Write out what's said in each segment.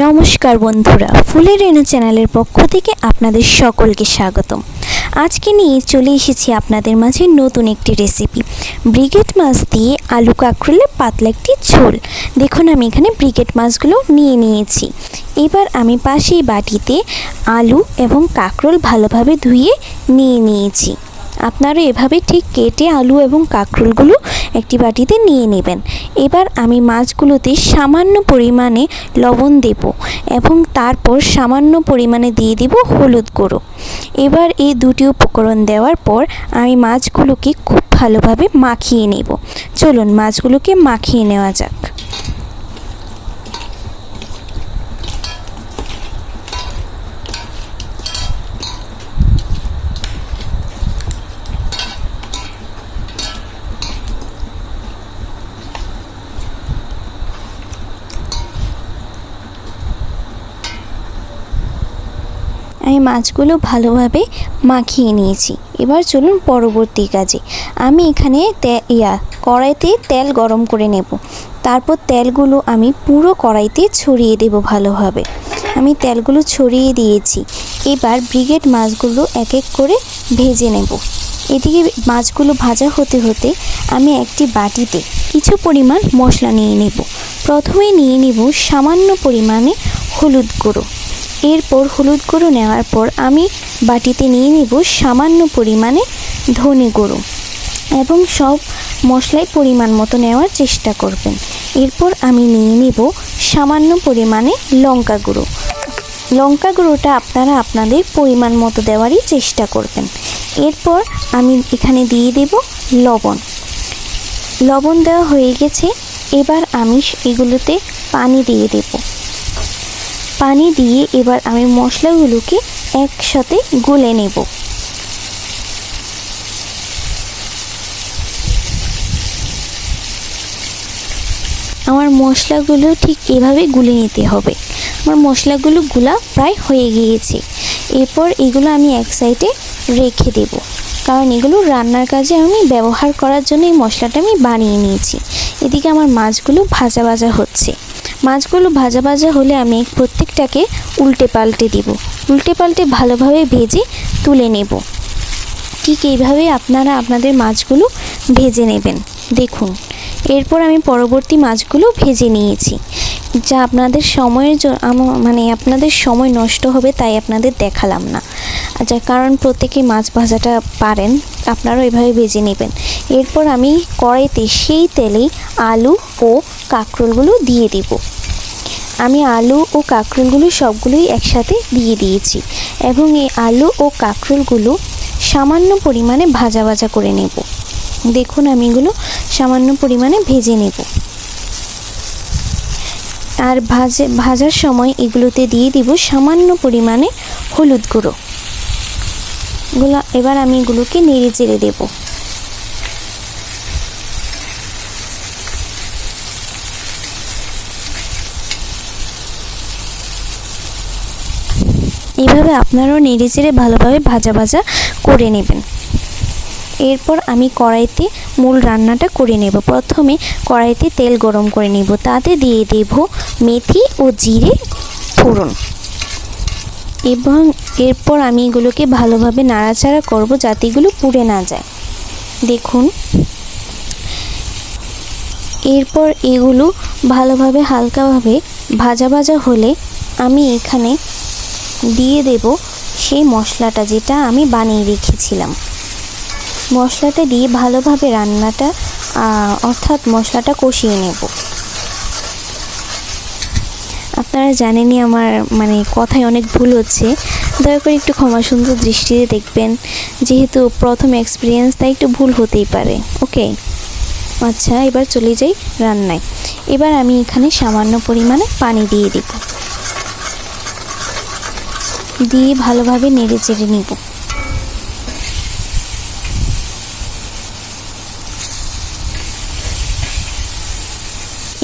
নমস্কার বন্ধুরা, ফুলের রেণু চ্যানেলের পক্ষ থেকে আপনাদের সকলকে স্বাগতম। আজকে নিয়ে চলে এসেছি আপনাদের মাঝে নতুন একটি রেসিপি, ব্রিগেড মাছ দিয়ে আলু কাঁকরোলের পাতলা একটি ঝোল। দেখুন আমি এখানে ব্রিগেড মাছগুলো নিয়ে নিয়েছি। এবার আমি পাশেই বাটিতে আলু এবং কাঁকরোল ভালোভাবে ধুয়ে নিয়ে নিয়েছি। আপনারা এভাবে ঠিক কেটে আলু এবং কাঁকরোলগুলো একটি বাটিতে নিয়ে নেবেন। এবার আমি মাছগুলোতে সামান্য পরিমাণে লবণ দেব এবং তারপর সামান্য পরিমাণে দিয়ে দেব হলুদ গুঁড়ো। এবার এই দুটি উপকরণ দেওয়ার পর আমি মাছগুলোকে খুব ভালোভাবে মাখিয়ে নেব। চলুন মাছগুলোকে মাখিয়ে নেওয়া যাক। আমি মাছগুলো ভালোভাবে মাখিয়ে নিয়েছি। এবার চলুন পরবর্তী কাজে। আমি এখানে কড়াইতে তেল গরম করে নেব। তারপর তেলগুলো আমি পুরো কড়াইতে ছড়িয়ে দেব ভালোভাবে। আমি তেলগুলো ছড়িয়ে দিয়েছি। এবার ব্রিগেড মাছগুলো এক এক করে ভেজে নেব। এদিকে মাছগুলো ভাজা হতে হতে আমি একটি বাটিতে কিছু পরিমাণ মশলা নিয়ে নেব। প্রথমে নিয়ে নেব সামান্য পরিমাণে হলুদ গুঁড়ো। এরপর হলুদ গুঁড়ো নেওয়ার পর আমি বাটিতে নিয়ে নেব সামান্য পরিমাণে ধনে গুঁড়ো এবং সব মশলাই পরিমাণ মতো নেওয়ার চেষ্টা করবেন। এরপর আমি নিয়ে নেব সামান্য পরিমাণে লঙ্কা গুঁড়ো। লঙ্কা গুঁড়োটা আপনারা আপনাদের পরিমাণ মতো দেওয়ারই চেষ্টা করবেন। এরপর আমি এখানে দিয়ে দেব লবণ। লবণ দেওয়া হয়ে গেছে। এবার আমি এগুলোতে পানি দিয়ে দেব। পানি দিয়ে এবার আমি মশলাগুলোকে একসাথে গুলে নেব। আমার মশলাগুলো ঠিক এভাবে গুলে নিতে হবে। আমার মশলাগুলো গুলা প্রায় হয়ে গিয়েছে। এরপর এগুলো আমি এক সাইডে রেখে দেব, কারণ এগুলো রান্নার কাজে আমি ব্যবহার করার জন্য এই মশলাটা আমি বানিয়ে নিয়েছি। এদিকে আমার মাছগুলো ভাজা ভাজা হচ্ছে। মাছগুলো ভাজা ভাজা হলে আমি প্রত্যেকটাকে উল্টে পাল্টে দিব। উল্টে পাল্টে ভালোভাবে ভেজে তুলে নেব। ঠিক এইভাবে আপনারা আপনাদের মাছগুলো ভেজে নেবেন। দেখুন এরপর আমি পরবর্তী মাছগুলো ভেজে নিয়েছি। যা আপনাদের সময়ের আপনাদের সময় নষ্ট হবে তাই আপনাদের দেখালাম না। যার কারণ প্রত্যেকে মাছ ভাজাটা পারেন, আপনারাও এভাবে ভেজে নেবেন। এরপর আমি কড়াইতে সেই তেলেই আলু ও কাঁকরোলগুলো দিয়ে দেব। আমি আলু ও কাঁকরোলগুলো সবগুলোই একসাথে দিয়ে দিয়েছি এবং এই আলু ও কাঁকরোলগুলো সামান্য পরিমাণে ভাজা ভাজা করে নেব। দেখুন আমি এগুলো সামান্য পরিমাণে ভেজে নেব। আর ভাজার সময় এগুলোতে দিয়ে দিব সামান্য পরিমাণে হলুদ গুঁড়ো। এবার আমি এগুলোকে নেড়ে চেড়ে দেব। এইভাবে আপনারাও নেড়ে চেড়ে ভালোভাবে ভাজা ভাজা করে নেবেন। এরপর আমি কড়াইতে মূল রান্নাটা করে নেব। প্রথমে কড়াইতে তেল গরম করে নেব, তাতে দিয়ে দেব মেথি ও জিরে ফোড়ন এবং এরপর আমি এগুলোকে ভালোভাবে নাড়াচাড়া করব যাতে এগুলো পুড়ে না যায়। দেখুন এরপর এগুলো ভালোভাবে হালকাভাবে ভাজা ভাজা হলে আমি এখানে দিয়ে দেব সেই মশলাটা যেটা আমি বানিয়ে রেখেছিলাম। মশলাটা দিয়ে ভালোভাবে রান্নাটা অর্থাৎ মশলাটা কষিয়ে নেব। আপনারা জানেনই আমার কথায় অনেক ভুল হচ্ছে, দয়া করে একটু ক্ষমা সুন্দর দৃষ্টিতে দেখবেন। যেহেতু প্রথম এক্সপিরিয়েন্স তাই একটু ভুল হতেই পারে। ওকে, আচ্ছা এবার চলে যাই রান্নায়। এবার আমি এখানে সামান্য পরিমাণে পানি দিয়ে দেব, দিয়ে ভালোভাবে নেড়ে চেড়ে নিব।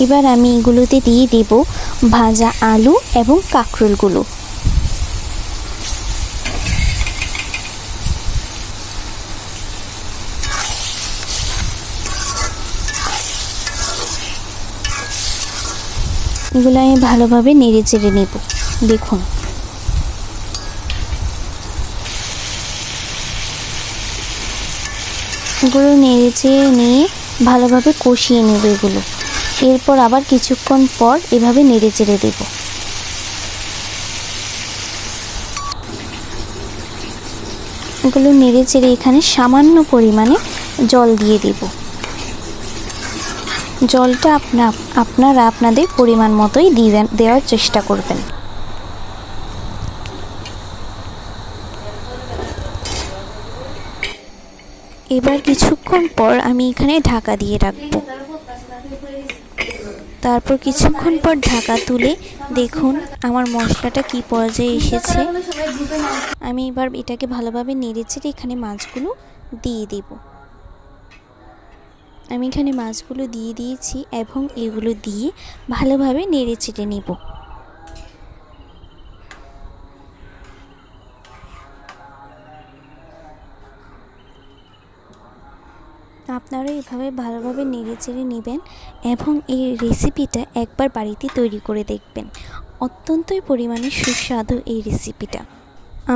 এবার আমি এগুলোতে দিয়ে দেব ভাজা আলু এবং কাঁকরোলগুলো। এগুলো আমি ভালোভাবে নেড়ে চেড়ে নেব। দেখুন এগুলো নেড়ে চেড়ে নিয়ে ভালোভাবে কষিয়ে নেব এগুলো। এরপর আবার কিছুক্ষণ পর এভাবে নেড়ে চেড়ে দেব। এগুলো নেড়ে চেড়ে এখানে সামান্য পরিমাণে জল দিয়ে দেব। জলটা আপনারা আপনাদের পরিমাণ মতোই দেওয়ার চেষ্টা করবেন। এবার কিছুক্ষণ পর আমি এখানে ঢাকা দিয়ে রাখবো। তারপর কিছুক্ষণ পর ঢাকা তুলে দেখুন আমার মশলাটা কি পর্যায়ে এসেছে। আমি এবার এটাকে ভালোভাবে নেড়েচেড়ে এখানে মাছগুলো দিয়ে দেব। আমি এখানে মাছগুলো দিয়ে দিয়েছি এবং এগুলো দিয়ে ভালোভাবে নেড়েচেড়ে নেব। আপনারা এভাবে ভালোভাবে নেড়েচেড়ে নেবেন এবং এই রেসিপিটা একবার বাড়িতে তৈরি করে দেখবেন। অত্যন্তই পরিমাণে সুস্বাদু এই রেসিপিটা।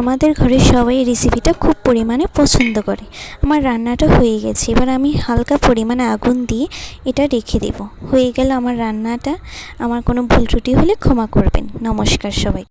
আমাদের ঘরে সবাই এই রেসিপিটা খুব পরিমাণে পছন্দ করে। আমার রান্নাটা হয়ে গেছে, এবার আমি হালকা পরিমাণে আগুন দিয়ে এটা রেখে দেব। হয়ে গেল আমার রান্নাটা। আমার কোনো ভুল ত্রুটি হলে ক্ষমা করবেন। নমস্কার সবাই।